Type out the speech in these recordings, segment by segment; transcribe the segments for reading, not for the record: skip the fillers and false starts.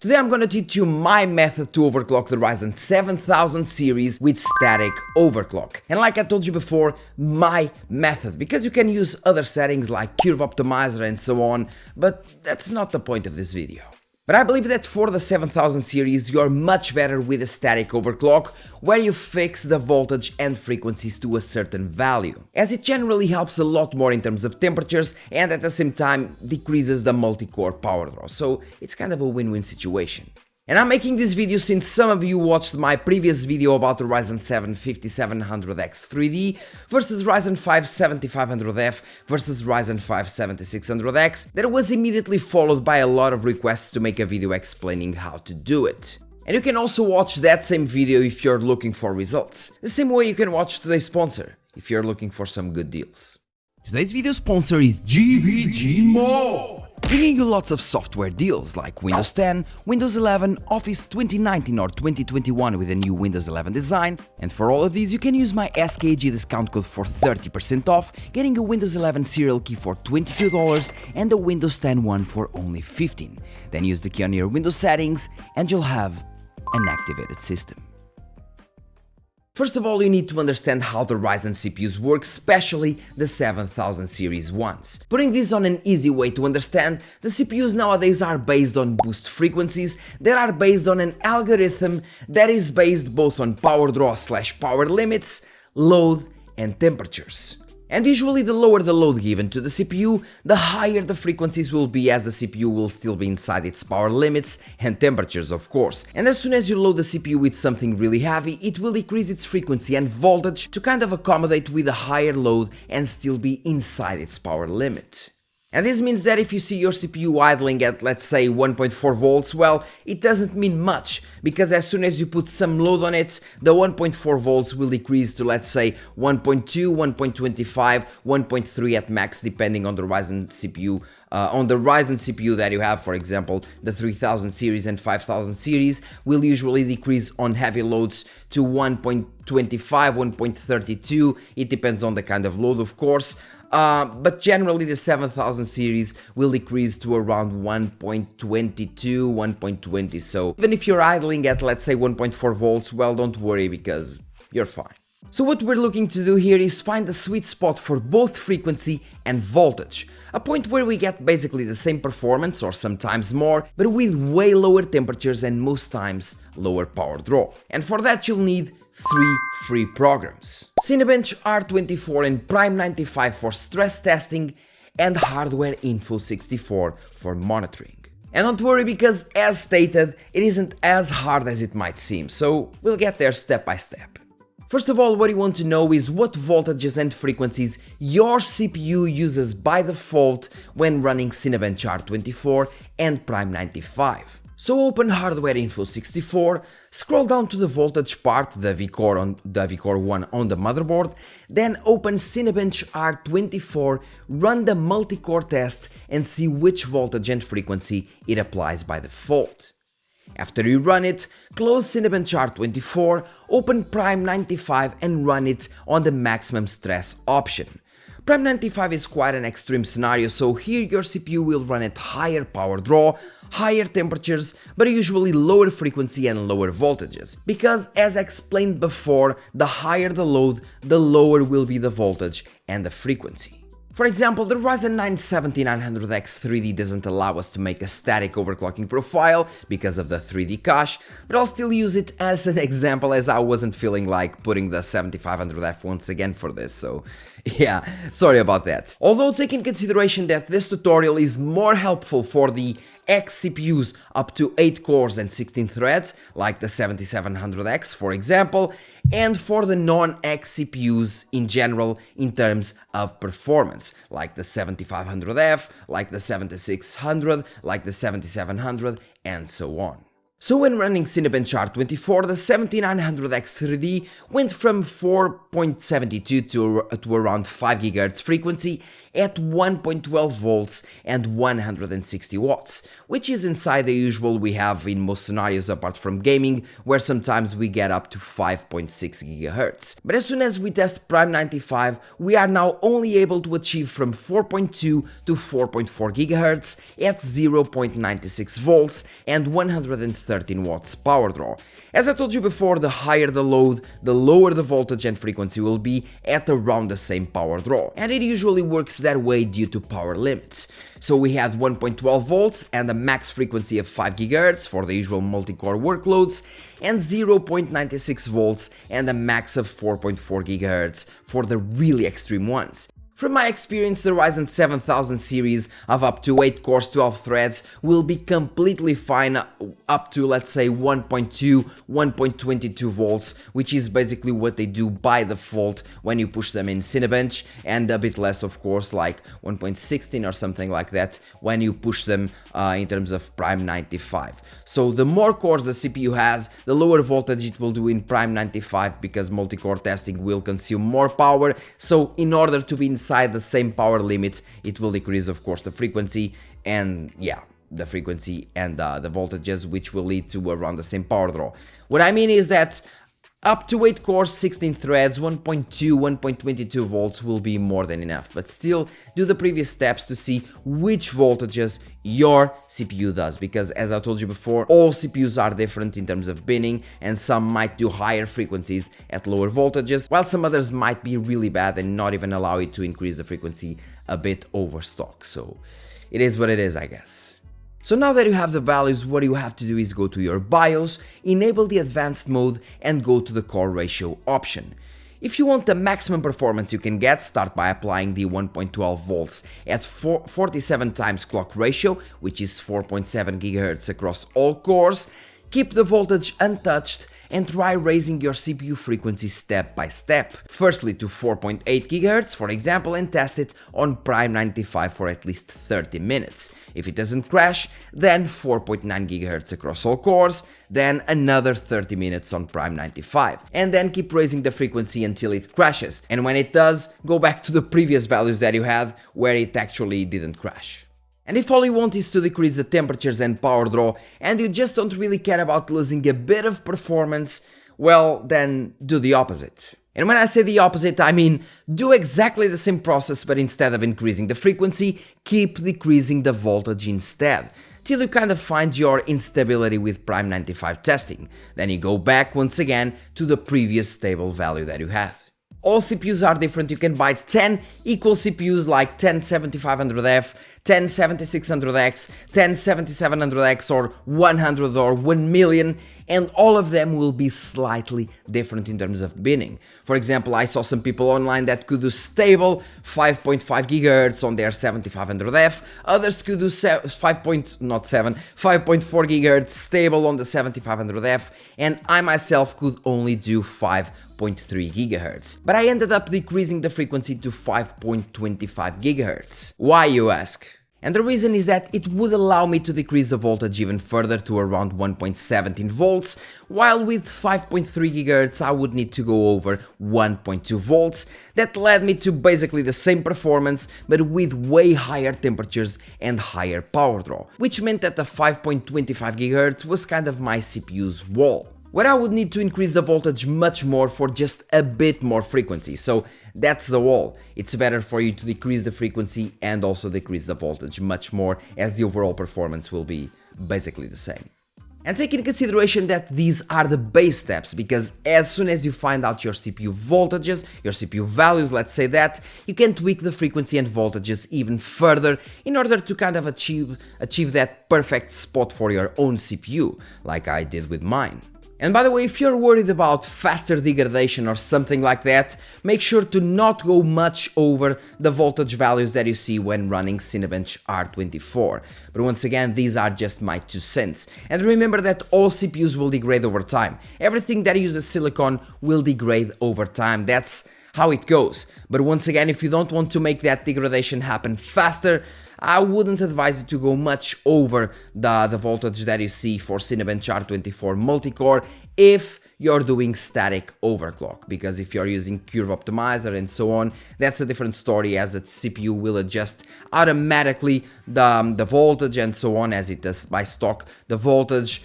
Today I'm gonna teach you my method to overclock the Ryzen 7000 series with static overclock. And like I told you before, my method, because you can use other settings like curve optimizer and so on, but that's not the point of this video. But I believe that for the 7000 series you're much better with a static overclock, where you fix the voltage and frequencies to a certain value, as it generally helps a lot more in terms of temperatures and at the same time decreases the multi-core power draw, so it's kind of a win-win situation. And I'm making this video since some of you watched my previous video about the Ryzen 7 5700X 3D versus Ryzen 5 7500F versus Ryzen 5 7600X that was immediately followed by a lot of requests to make a video explaining how to do it. And you can also watch that same video if you're looking for results, the same way you can watch today's sponsor if you're looking for some good deals. Today's video sponsor is GVG Mall, bringing you lots of software deals like Windows 10, Windows 11, Office 2019 or 2021 with a new Windows 11 design, and for all of these you can use my SKG discount code for 30% off, getting a Windows 11 serial key for $22 and a Windows 10 one for only $15. Then use the key on your Windows settings and you'll have an activated system. First of all, you need to understand how the Ryzen CPUs work, especially the 7000 series ones. Putting this on an easy way to understand, the CPUs nowadays are based on boost frequencies that are based on an algorithm that is based both on power draw / power limits, load and temperatures. And usually the lower the load given to the CPU, the higher the frequencies will be, as the CPU will still be inside its power limits and temperatures, of course. And as soon as you load the CPU with something really heavy, it will decrease its frequency and voltage to kind of accommodate with a higher load and still be inside its power limit. And this means that if you see your CPU idling at, let's say, 1.4 volts, well, it doesn't mean much, because as soon as you put some load on it, the 1.4 volts will decrease to, let's say, 1.2, 1.25, 1.3 at max, depending on the Ryzen CPU. On the Ryzen CPU that you have, for example, the 3000 series and 5000 series will usually decrease on heavy loads to 1.25, 1.32, it depends on the kind of load, of course. But generally the 7000 series will decrease to around 1.22, 1.20, so even if you're idling at, let's say, 1.4 volts, well, don't worry, because you're fine. So what we're looking to do here is find the sweet spot for both frequency and voltage, a point where we get basically the same performance or sometimes more, but with way lower temperatures and most times lower power draw. And for that you'll need 3 free programs: Cinebench R24 and Prime 95 for stress testing and Hardware Info 64 for monitoring. And don't worry, because as stated, it isn't as hard as it might seem, so we'll get there step by step. First of all, what you want to know is what voltages and frequencies your CPU uses by default when running Cinebench R24 and Prime 95. So open Hardware Info 64, scroll down to the voltage part, the vCore 1 on the motherboard, then open Cinebench R24, run the multi-core test and see which voltage and frequency it applies by default. After you run it, close Cinebench R24, open Prime 95 and run it on the maximum stress option. Prime 95 is quite an extreme scenario, so here your CPU will run at higher power draw, higher temperatures, but usually lower frequency and lower voltages, because as explained before, the higher the load, the lower will be the voltage and the frequency. For example, the Ryzen 9 7900X 3D doesn't allow us to make a static overclocking profile because of the 3D cache, but I'll still use it as an example, as I wasn't feeling like putting the 7500F once again for this, so yeah, sorry about that. Although take in consideration that this tutorial is more helpful for the X CPUs up to 8 cores and 16 threads, like the 7700X for example, and for the non-X CPUs in general in terms of performance, like the 7500F, like the 7600, like the 7700, and so on. So when running Cinebench R24, the 7900X 3D went from 4.72 to around 5 GHz frequency at 1.12 volts and 160 watts, which is inside the usual we have in most scenarios apart from gaming, where sometimes we get up to 5.6 GHz. But as soon as we test Prime 95, we are now only able to achieve from 4.2 to 4.4 GHz at 0.96 volts and 113 watts power draw. As I told you before, the higher the load, the lower the voltage and frequency will be at around the same power draw, and it usually works that way due to power limits. So we had 1.12 volts and a max frequency of 5 GHz for the usual multi-core workloads, and 0.96 volts and a max of 4.4 GHz for the really extreme ones. From my experience, the Ryzen 7000 series of up to 8 cores, 12 threads will be completely fine up to, let's say, 1.2, 1.22 volts, which is basically what they do by default when you push them in Cinebench, and a bit less, of course, like 1.16 or something like that when you push them in terms of Prime 95. So the more cores the CPU has, the lower voltage it will do in Prime 95, because multi-core testing will consume more power. So in order to be inside the same power limit, it will decrease, of course, the frequency, and yeah, the frequency and the voltages, which will lead to around the same power draw. What I mean is that up to 8 cores, 16 threads, 1.2, 1.22 volts will be more than enough, but still do the previous steps to see which voltages your CPU does, because as I told you before, all CPUs are different in terms of binning, and some might do higher frequencies at lower voltages, while some others might be really bad and not even allow you to increase the frequency a bit over stock. So it is what it is, I guess. So now that you have the values, what you have to do is go to your BIOS, enable the advanced mode and go to the core ratio option. If you want the maximum performance you can get, start by applying the 1.12 volts at 47 times clock ratio, which is 4.7 GHz across all cores. Keep the voltage untouched and try raising your CPU frequency step by step. Firstly to 4.8 GHz, for example, and test it on Prime 95 for at least 30 minutes. If it doesn't crash, then 4.9 GHz across all cores, then another 30 minutes on Prime 95, and then keep raising the frequency until it crashes. And when it does, go back to the previous values that you had where it actually didn't crash. And if all you want is to decrease the temperatures and power draw, and you just don't really care about losing a bit of performance, well, then do the opposite. And when I say the opposite, I mean do exactly the same process, but instead of increasing the frequency, keep decreasing the voltage instead, till you kind of find your instability with Prime 95 testing. Then you go back once again to the previous stable value that you had. All CPUs are different. You can buy 10 equal CPUs like 107500F, 107600X, 107700X, or 100 or 1 million, and all of them will be slightly different in terms of binning. For example, I saw some people online that could do stable 5.5 GHz on their 7500F, others could do 5.4 GHz stable on the 7500F, and I myself could only do 5.3 GHz. But I ended up decreasing the frequency to 5.25 GHz. Why, you ask? And the reason is that it would allow me to decrease the voltage even further to around 1.17 volts, while with 5.3 GHz I would need to go over 1.2 volts. That led me to basically the same performance, but with way higher temperatures and higher power draw, which meant that the 5.25 GHz was kind of my CPU's wall, where I would need to increase the voltage much more for just a bit more frequency. So that's the wall. It's better for you to decrease the frequency and also decrease the voltage much more, as the overall performance will be basically the same. And take into consideration that these are the base steps, because as soon as you find out your CPU voltages, your CPU values, let's say that, you can tweak the frequency and voltages even further in order to kind of achieve that perfect spot for your own CPU, like I did with mine. And by the way, if you're worried about faster degradation or something like that, make sure to not go much over the voltage values that you see when running Cinebench R24. But once again, these are just my 2 cents. And remember that all CPUs will degrade over time. Everything that uses silicon will degrade over time. That's how it goes. But once again, if you don't want to make that degradation happen faster, I wouldn't advise you to go much over the voltage that you see for Cinebench R24 multi-core if you're doing static overclock, because if you're using curve optimizer and so on, that's a different story, as the CPU will adjust automatically the voltage and so on, as it does by stock, the voltage,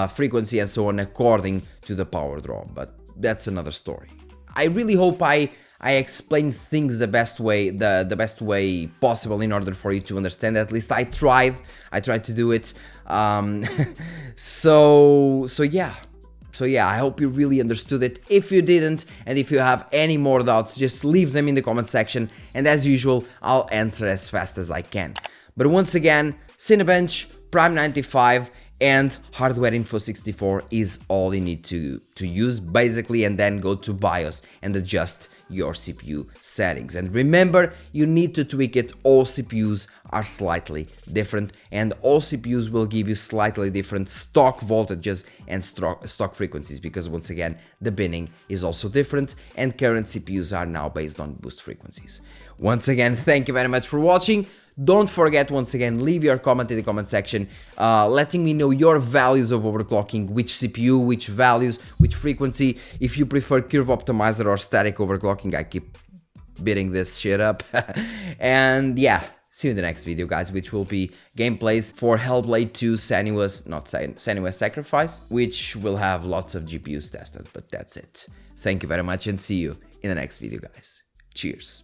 frequency and so on, according to the power draw, but that's another story. I really hope I explained things the best way, the best way possible in order for you to understand. At least I tried to do it. So yeah, I hope you really understood it. If you didn't, and if you have any more doubts, just leave them in the comment section, and as usual, I'll answer as fast as I can. But once again, Cinebench, Prime 95, and Hardware Info 64 is all you need to use, basically, and then go to BIOS and adjust your CPU settings. And remember, you need to tweak it. All CPUs are slightly different, and all CPUs will give you slightly different stock voltages and stock frequencies, because once again, the binning is also different, and current CPUs are now based on boost frequencies. Once again, thank you very much for watching. Don't forget, once again, leave your comment in the comment section, letting me know your values of overclocking, which CPU, which values, which frequency, if you prefer curve optimizer or static overclocking. I keep beating this shit up. And yeah, see you in the next video, guys, which will be gameplays for Hellblade 2 Senua's Sacrifice, which will have lots of GPUs tested, but that's it. Thank you very much, and see you in the next video, guys. Cheers.